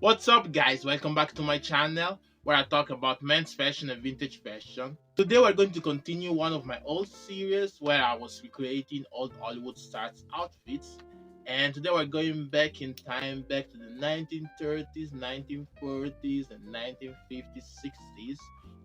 What's up, guys? Welcome back to my channel where I talk about men's fashion and vintage fashion. Today, we're going to continue one of my old series where I was recreating old Hollywood stars' outfits. And today, we're going back in time, back to the 1930s, 1940s, and 1950s, 60s,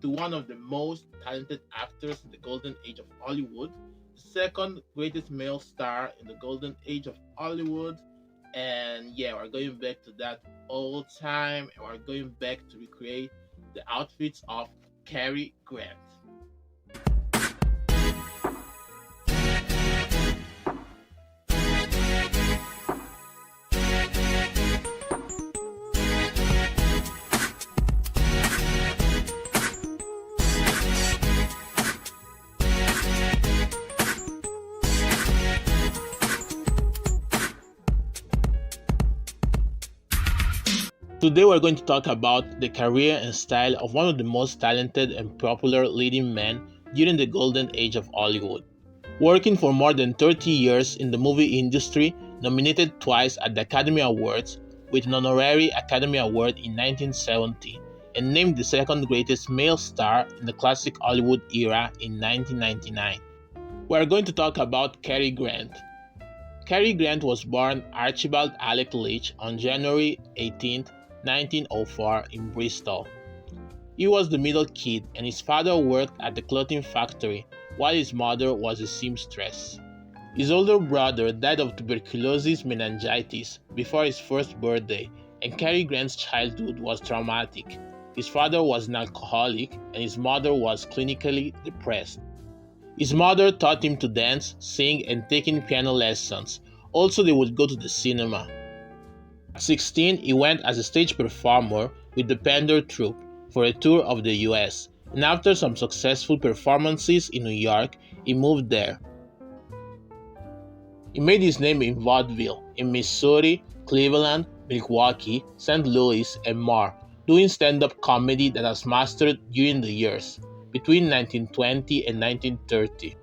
to one of the most talented actors in the golden age of Hollywood, the second greatest male star in the golden age of Hollywood. And yeah, we're going back to that old time and we're going back to recreate the outfits of Cary Grant. Today we're going to talk about the career and style of one of the most talented and popular leading men during the golden age of Hollywood. Working for more than 30 years in the movie industry, nominated twice at the Academy Awards, with an honorary Academy Award in 1970, and named the second greatest male star in the classic Hollywood era in 1999. We're going to talk about Cary Grant. Cary Grant was born Archibald Alec Leach on January 18, 1904 in Bristol. He was the middle kid and his father worked at the clothing factory while his mother was a seamstress. His older brother died of tuberculosis meningitis before his first birthday, and Cary Grant's childhood was traumatic. His father was an alcoholic and his mother was clinically depressed. His mother taught him to dance, sing, and taking piano lessons. Also, they would go to the cinema. At 16, he went as a stage performer with the Pender Troupe for a tour of the US, and after some successful performances in New York, he moved there. He made his name in vaudeville, in Missouri, Cleveland, Milwaukee, St. Louis, and more, doing stand-up comedy that was mastered during the years between 1920 and 1930.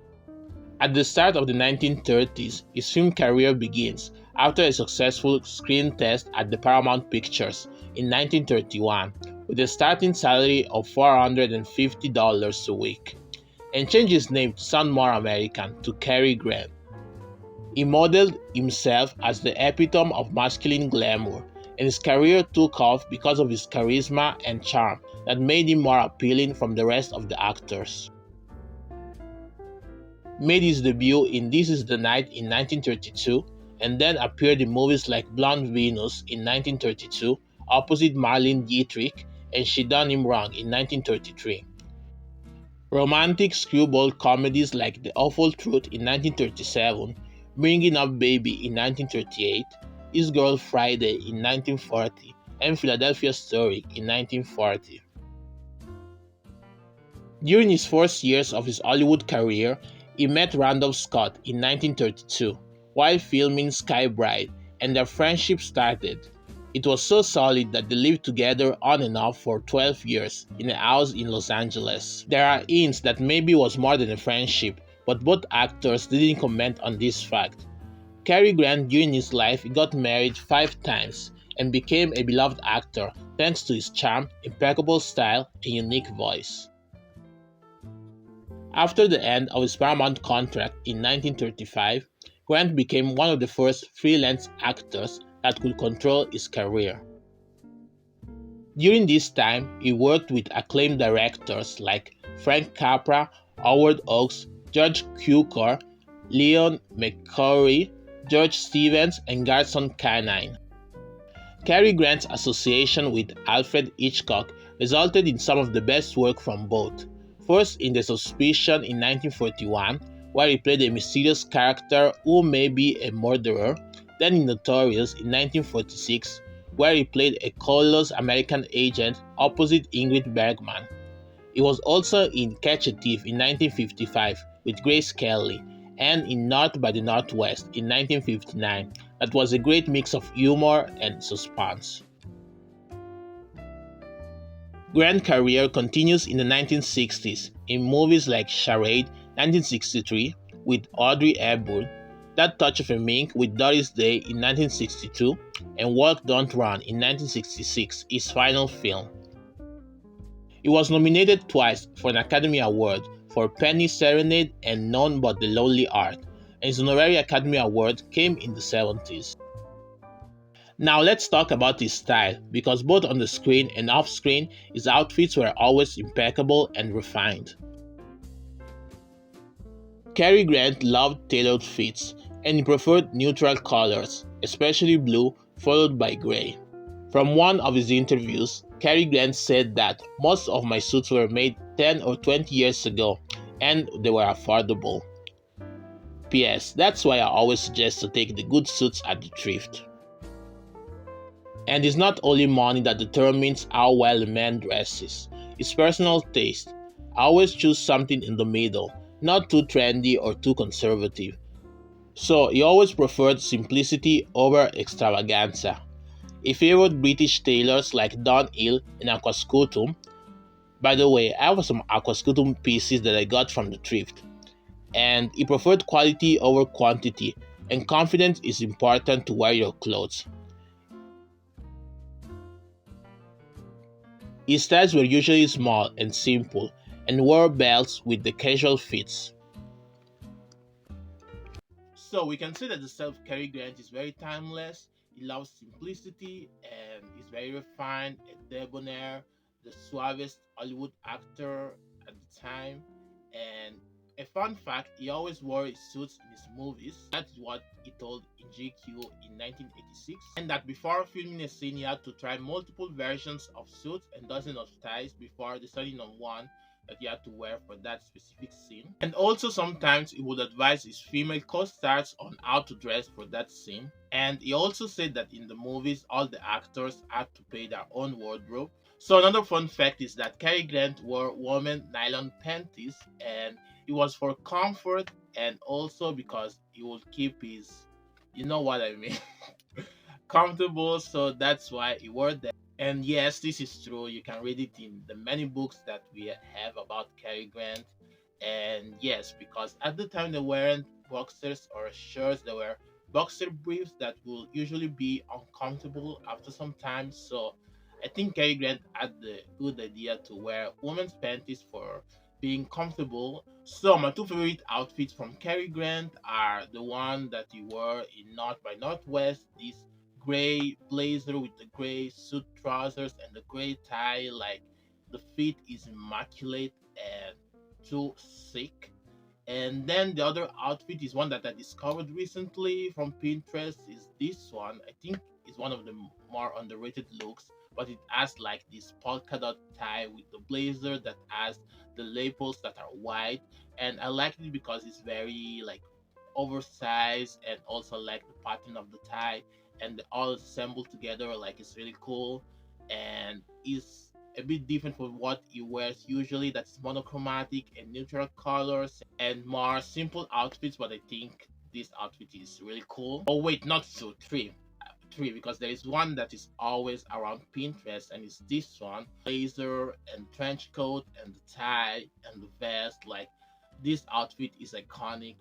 At the start of the 1930s, his film career begins after a successful screen test at the Paramount Pictures in 1931 with a starting salary of $450 a week, and changed his name to sound more American to Cary Grant. He modeled himself as the epitome of masculine glamour, and his career took off because of his charisma and charm that made him more appealing from the rest of the actors. Made his debut in This Is the Night in 1932, and then appeared in movies like Blonde Venus in 1932 opposite Marlene Dietrich and She Done Him Wrong in 1933. Romantic screwball comedies like The Awful Truth in 1937, Bringing Up Baby in 1938, His Girl Friday in 1940, and Philadelphia Story in 1940. During his first years of his Hollywood career, he met Randolph Scott in 1932 while filming Sky Bride, and their friendship started. It was so solid that they lived together on and off for 12 years in a house in Los Angeles. There are hints that maybe it was more than a friendship, but both actors didn't comment on this fact. Cary Grant during his life got married 5 times and became a beloved actor thanks to his charm, impeccable style, and unique voice. After the end of his Paramount contract in 1935, Grant became one of the first freelance actors that could control his career. During this time, he worked with acclaimed directors like Frank Capra, Howard Hawks, George Cukor, Leon McCoury, George Stevens, and Garson Kanin. Cary Grant's association with Alfred Hitchcock resulted in some of the best work from both. First in The Suspicion in 1941, where he played a mysterious character who may be a murderer, then in Notorious in 1946, where he played a colorless American agent opposite Ingrid Bergman. He was also in Catch a Thief in 1955 with Grace Kelly, and in North by the Northwest in 1959, that was a great mix of humor and suspense. Grant's career continues in the 1960s in movies like Charade 1963 with Audrey Hepburn, That Touch of a Mink with Doris Day in 1962 and Walk Don't Run in 1966, his final film. He was nominated twice for an Academy Award for Penny Serenade and None But the Lonely Heart, and his honorary Academy Award came in the 70s. Now let's talk about his style, because both on the screen and off screen, his outfits were always impeccable and refined. Cary Grant loved tailored fits, and he preferred neutral colors, especially blue, followed by gray. From one of his interviews, Cary Grant said that most of my suits were made 10 or 20 years ago, and they were affordable. P.S. That's why I always suggest to take the good suits at the thrift. And it's not only money that determines how well a man dresses, it's personal taste. I always choose something in the middle, not too trendy or too conservative. So he always preferred simplicity over extravaganza. He favored British tailors like Don Hill and Aquascutum. By the way, I have some Aquascutum pieces that I got from the thrift. And he preferred quality over quantity, and confidence is important to wear your clothes. His styles were usually small and simple, and wore belts with the casual fits. So we can say that the style of Cary Grant is very timeless. He loves simplicity and is very refined and debonair, the suavest Hollywood actor at the time. And a fun fact, he always wore his suits in his movies. That's what he told in GQ in 1986. And that before filming a scene, he had to try multiple versions of suits and dozens of ties before deciding on one that he had to wear for that specific scene. And also sometimes he would advise his female co-stars on how to dress for that scene. And he also said that in the movies, all the actors had to pay their own wardrobe. So another fun fact is that Cary Grant wore women nylon panties, and it was for comfort and also because he would keep his, you know what I mean, comfortable. So that's why he wore that. And yes, this is true. You can read it in the many books that we have about Cary Grant. And yes, because at the time they weren't boxers or shirts, they were boxer briefs that will usually be uncomfortable after some time. So I think Cary Grant had the good idea to wear women's panties for being comfortable. So my two favorite outfits from Cary Grant are the one that he wore in North by Northwest, this gray blazer with the gray suit trousers and the gray tie. Like, the fit is immaculate and too sick. And then the other outfit is one that I discovered recently from Pinterest. Is this one. I think it's one of the more underrated looks, but it has like this polka dot tie with the blazer that has the lapels that are white. And I like it because it's very like oversized, and also like the pattern of the tie, and they all assembled together. Like, it's really cool, and is a bit different from what he wears usually. That's monochromatic and neutral colors and more simple outfits. But I think this outfit is really cool. Oh wait, not two, three, because there is one that is always around Pinterest, and it's this one: blazer and trench coat and the tie and the vest. Like, this outfit is iconic.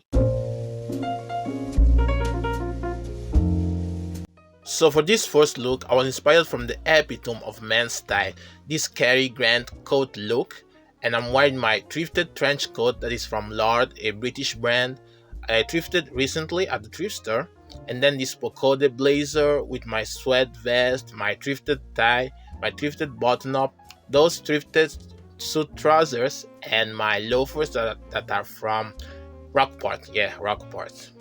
So for this first look, I was inspired from the epitome of men's style, this Cary Grant coat look, and I'm wearing my thrifted trench coat that is from Lord, a British brand. I thrifted recently at the thrift store, and then this Pocode blazer with my sweat vest, my thrifted tie, my thrifted button-up, those thrifted suit trousers, and my loafers that are from Rockport. Yeah, Rockport.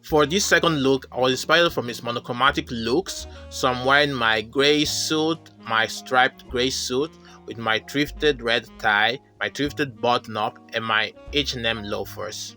For this second look, I was inspired from his monochromatic looks, so I'm wearing my gray suit, my striped gray suit, with my thrifted red tie, my thrifted button-up, and my H&M loafers.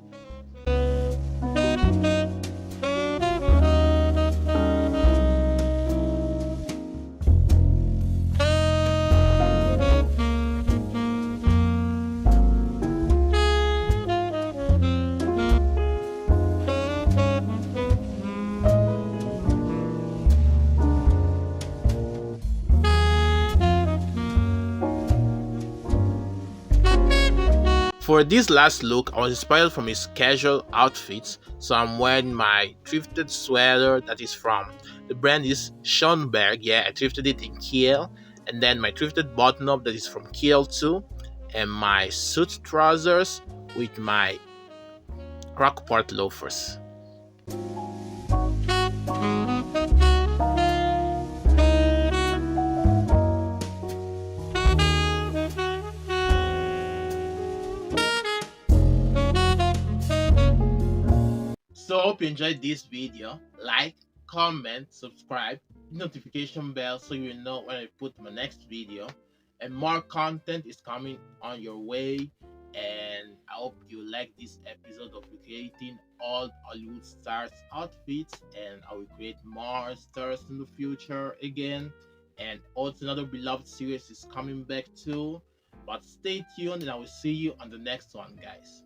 For this last look, I was inspired from his casual outfits, so I'm wearing my thrifted sweater that is from the brand is Schoenberg. Yeah, I thrifted it in Kiel, and then my thrifted button-up that is from Kiel too, and my suit trousers with my Crockport loafers. So hope you enjoyed this video. Like, comment, subscribe, notification bell so you will know when I put my next video. And more content is coming on your way. And I hope you like this episode of recreating all Hollywood stars outfits, and I will create more stars in the future again. And also another beloved series is coming back too. But stay tuned and I will see you on the next one, guys.